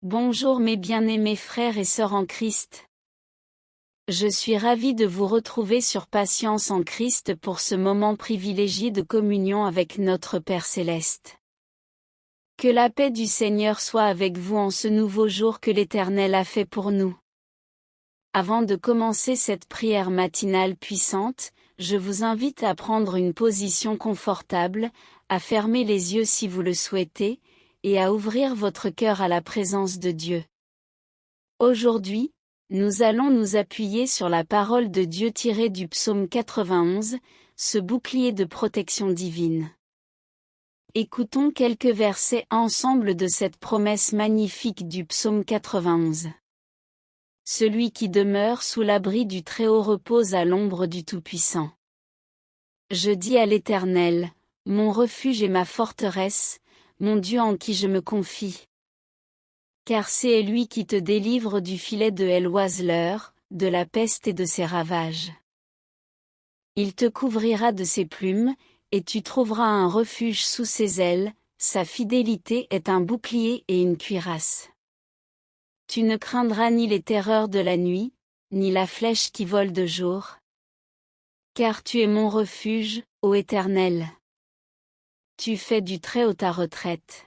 Bonjour mes bien-aimés frères et sœurs en Christ. Je suis ravi de vous retrouver sur Patience en Christ pour ce moment privilégié de communion avec notre Père Céleste. Que la paix du Seigneur soit avec vous en ce nouveau jour que l'Éternel a fait pour nous. Avant de commencer cette prière matinale puissante, je vous invite à prendre une position confortable, à fermer les yeux si vous le souhaitez, et à ouvrir votre cœur à la présence de Dieu. Aujourd'hui, nous allons nous appuyer sur la parole de Dieu tirée du psaume 91, ce bouclier de protection divine. Écoutons quelques versets ensemble de cette promesse magnifique du psaume 91. Celui qui demeure sous l'abri du Très-Haut repose à l'ombre du Tout-Puissant. Je dis à l'Éternel, mon refuge et ma forteresse, mon Dieu en qui je me confie. Car c'est lui qui te délivre du filet de l'oiseleur, de la peste et de ses ravages. Il te couvrira de ses plumes, et tu trouveras un refuge sous ses ailes, sa fidélité est un bouclier et une cuirasse. Tu ne craindras ni les terreurs de la nuit, ni la flèche qui vole de jour. Car tu es mon refuge, ô Éternel. Tu fais du Très-Haut ta retraite.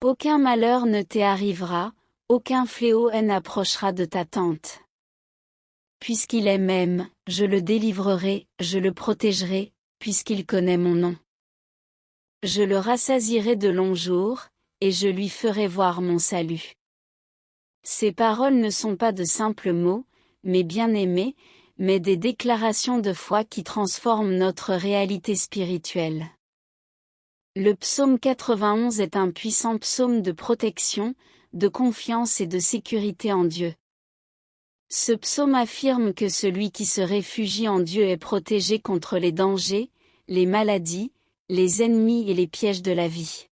Aucun malheur ne t'y arrivera, aucun fléau n'approchera de ta tente. Puisqu'il est même, je le délivrerai, je le protégerai, puisqu'il connaît mon nom. Je le rassasierai de longs jours, et je lui ferai voir mon salut. Ces paroles ne sont pas de simples mots, mes bien-aimés, mais des déclarations de foi qui transforment notre réalité spirituelle. Le psaume 91 est un puissant psaume de protection, de confiance et de sécurité en Dieu. Ce psaume affirme que celui qui se réfugie en Dieu est protégé contre les dangers, les maladies, les ennemis et les pièges de la vie.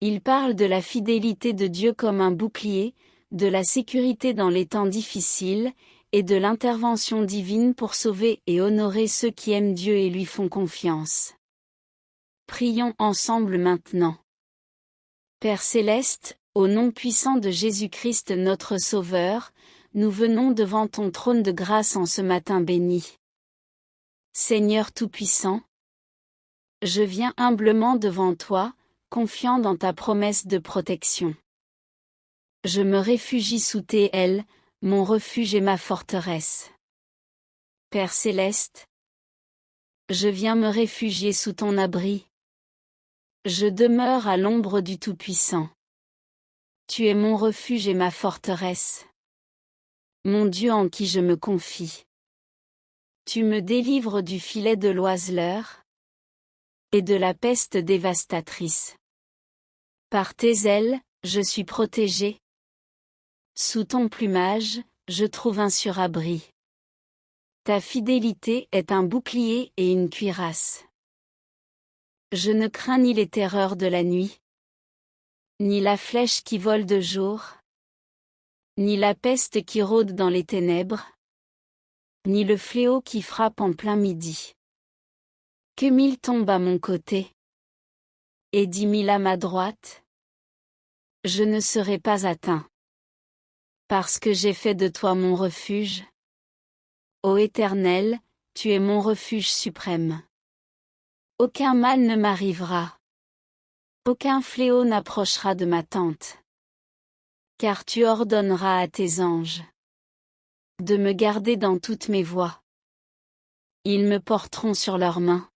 Il parle de la fidélité de Dieu comme un bouclier, de la sécurité dans les temps difficiles, et de l'intervention divine pour sauver et honorer ceux qui aiment Dieu et lui font confiance. Prions ensemble maintenant. Père Céleste, au nom puissant de Jésus-Christ notre Sauveur, nous venons devant ton trône de grâce en ce matin béni. Seigneur Tout-Puissant, je viens humblement devant toi, confiant dans ta promesse de protection. Je me réfugie sous tes ailes, mon refuge et ma forteresse. Père Céleste, je viens me réfugier sous ton abri. Je demeure à l'ombre du Tout-Puissant. Tu es mon refuge et ma forteresse. Mon Dieu en qui je me confie. Tu me délivres du filet de l'oiseleur et de la peste dévastatrice. Par tes ailes, je suis protégé. Sous ton plumage, je trouve un surabri. Ta fidélité est un bouclier et une cuirasse. Je ne crains ni les terreurs de la nuit, ni la flèche qui vole de jour, ni la peste qui rôde dans les ténèbres, ni le fléau qui frappe en plein midi. Que 1000 tombent à mon côté, et 10 000 à ma droite, je ne serai pas atteint. Parce que j'ai fait de toi mon refuge. Ô Éternel, tu es mon refuge suprême. Aucun mal ne m'arrivera. Aucun fléau n'approchera de ma tente. Car tu ordonneras à tes anges de me garder dans toutes mes voies. Ils me porteront sur leurs mains,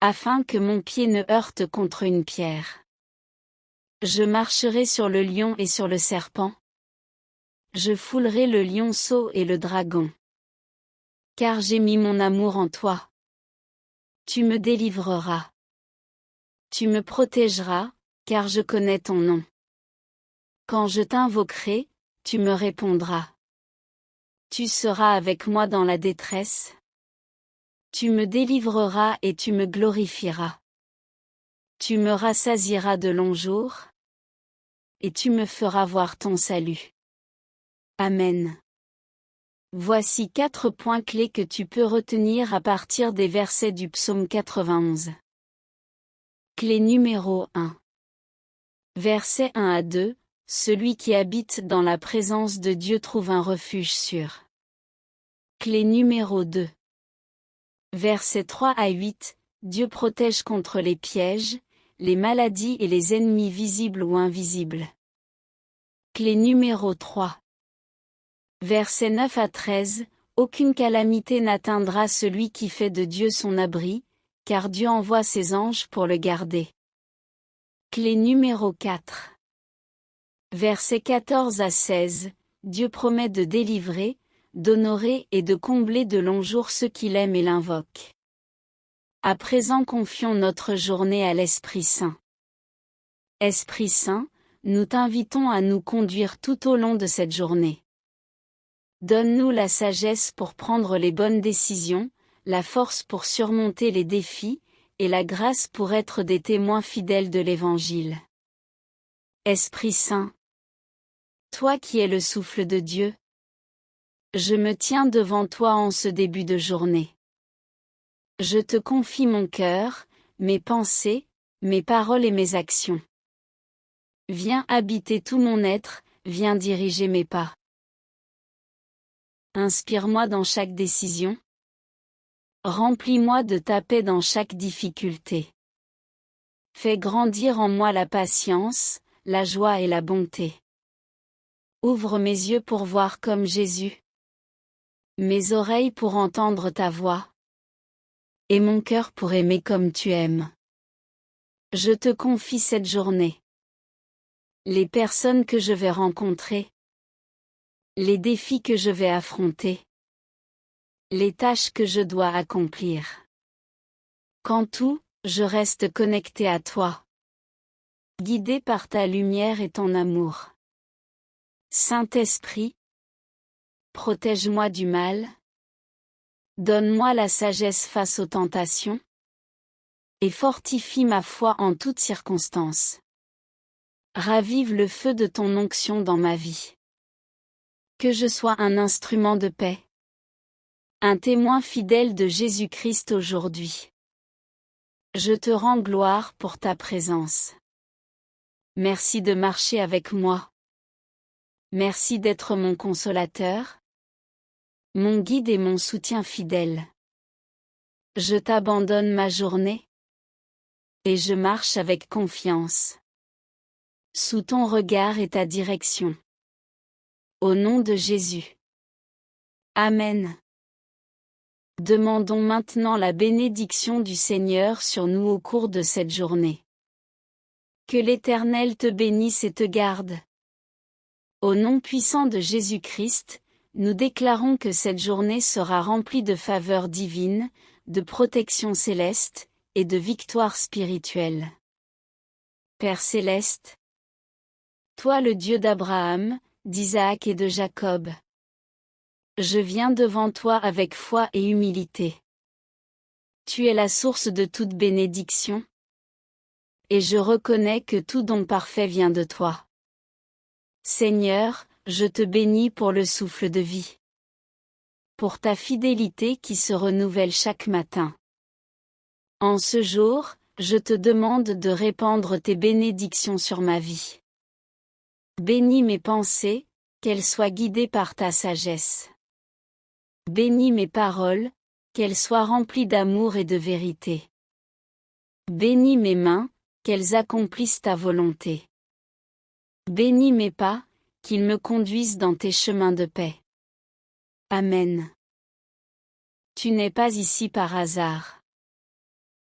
afin que mon pied ne heurte contre une pierre. Je marcherai sur le lion et sur le serpent. Je foulerai le lionceau et le dragon. Car j'ai mis mon amour en toi. Tu me délivreras. Tu me protégeras, car je connais ton nom. Quand je t'invoquerai, tu me répondras. Tu seras avec moi dans la détresse. Tu me délivreras et tu me glorifieras. Tu me rassasieras de longs jours. Et tu me feras voir ton salut. Amen. Voici 4 points clés que tu peux retenir à partir des versets du psaume 91. Clé numéro 1. Versets 1 à 2, celui qui habite dans la présence de Dieu trouve un refuge sûr. Clé numéro 2. Versets 3 à 8, Dieu protège contre les pièges, les maladies et les ennemis visibles ou invisibles. Clé numéro 3. Versets 9 à 13, aucune calamité n'atteindra celui qui fait de Dieu son abri, car Dieu envoie ses anges pour le garder. Clé numéro 4. Versets 14 à 16, Dieu promet de délivrer, d'honorer et de combler de longs jours ceux qui l'aiment et l'invoquent. À présent confions notre journée à l'Esprit Saint. Esprit Saint, nous t'invitons à nous conduire tout au long de cette journée. Donne-nous la sagesse pour prendre les bonnes décisions, la force pour surmonter les défis, et la grâce pour être des témoins fidèles de l'Évangile. Esprit Saint, toi qui es le souffle de Dieu, je me tiens devant toi en ce début de journée. Je te confie mon cœur, mes pensées, mes paroles et mes actions. Viens habiter tout mon être, viens diriger mes pas. Inspire-moi dans chaque décision. Remplis-moi de ta paix dans chaque difficulté. Fais grandir en moi la patience, la joie et la bonté. Ouvre mes yeux pour voir comme Jésus. Mes oreilles pour entendre ta voix. Et mon cœur pour aimer comme tu aimes. Je te confie cette journée. Les personnes que je vais rencontrer. Les défis que je vais affronter. Les tâches que je dois accomplir. Qu'en tout, je reste connecté à toi. Guidé par ta lumière et ton amour. Saint-Esprit, protège-moi du mal. Donne-moi la sagesse face aux tentations. Et fortifie ma foi en toutes circonstances. Ravive le feu de ton onction dans ma vie. Que je sois un instrument de paix. Un témoin fidèle de Jésus-Christ aujourd'hui. Je te rends gloire pour ta présence. Merci de marcher avec moi. Merci d'être mon consolateur, mon guide et mon soutien fidèle. Je t'abandonne ma journée. Et je marche avec confiance. Sous ton regard et ta direction. Au nom de Jésus. Amen. Demandons maintenant la bénédiction du Seigneur sur nous au cours de cette journée. Que l'Éternel te bénisse et te garde. Au nom puissant de Jésus-Christ, nous déclarons que cette journée sera remplie de faveurs divines, de protection céleste, et de victoire spirituelle. Père céleste, toi le Dieu d'Abraham, d'Isaac et de Jacob, je viens devant toi avec foi et humilité. Tu es la source de toute bénédiction. Et je reconnais que tout don parfait vient de toi. Seigneur, je te bénis pour le souffle de vie. Pour ta fidélité qui se renouvelle chaque matin. En ce jour, je te demande de répandre tes bénédictions sur ma vie. Bénis mes pensées, qu'elles soient guidées par ta sagesse. Bénis mes paroles, qu'elles soient remplies d'amour et de vérité. Bénis mes mains, qu'elles accomplissent ta volonté. Bénis mes pas, qu'ils me conduisent dans tes chemins de paix. Amen. Tu n'es pas ici par hasard.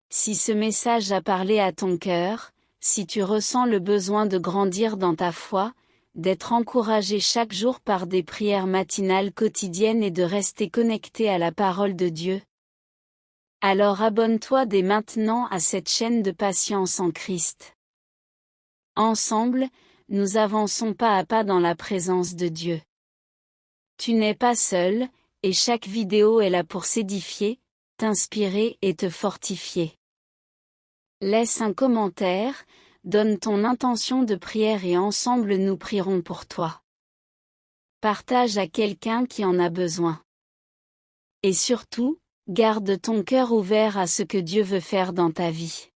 Si ce message a parlé à ton cœur, si tu ressens le besoin de grandir dans ta foi, d'être encouragé chaque jour par des prières matinales quotidiennes et de rester connecté à la parole de Dieu, alors abonne-toi dès maintenant à cette chaîne de patience en Christ. Ensemble, nous avançons pas à pas dans la présence de Dieu. Tu n'es pas seul, et chaque vidéo est là pour s'édifier, t'inspirer et te fortifier. Laisse un commentaire, donne ton intention de prière et ensemble nous prierons pour toi. Partage à quelqu'un qui en a besoin. Et surtout, garde ton cœur ouvert à ce que Dieu veut faire dans ta vie.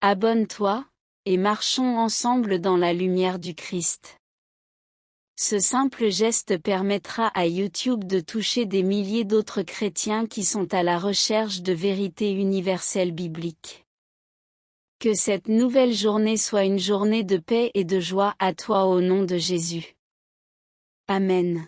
Abonne-toi, et marchons ensemble dans la lumière du Christ. Ce simple geste permettra à YouTube de toucher des milliers d'autres chrétiens qui sont à la recherche de vérités universelles bibliques. Que cette nouvelle journée soit une journée de paix et de joie à toi au nom de Jésus. Amen.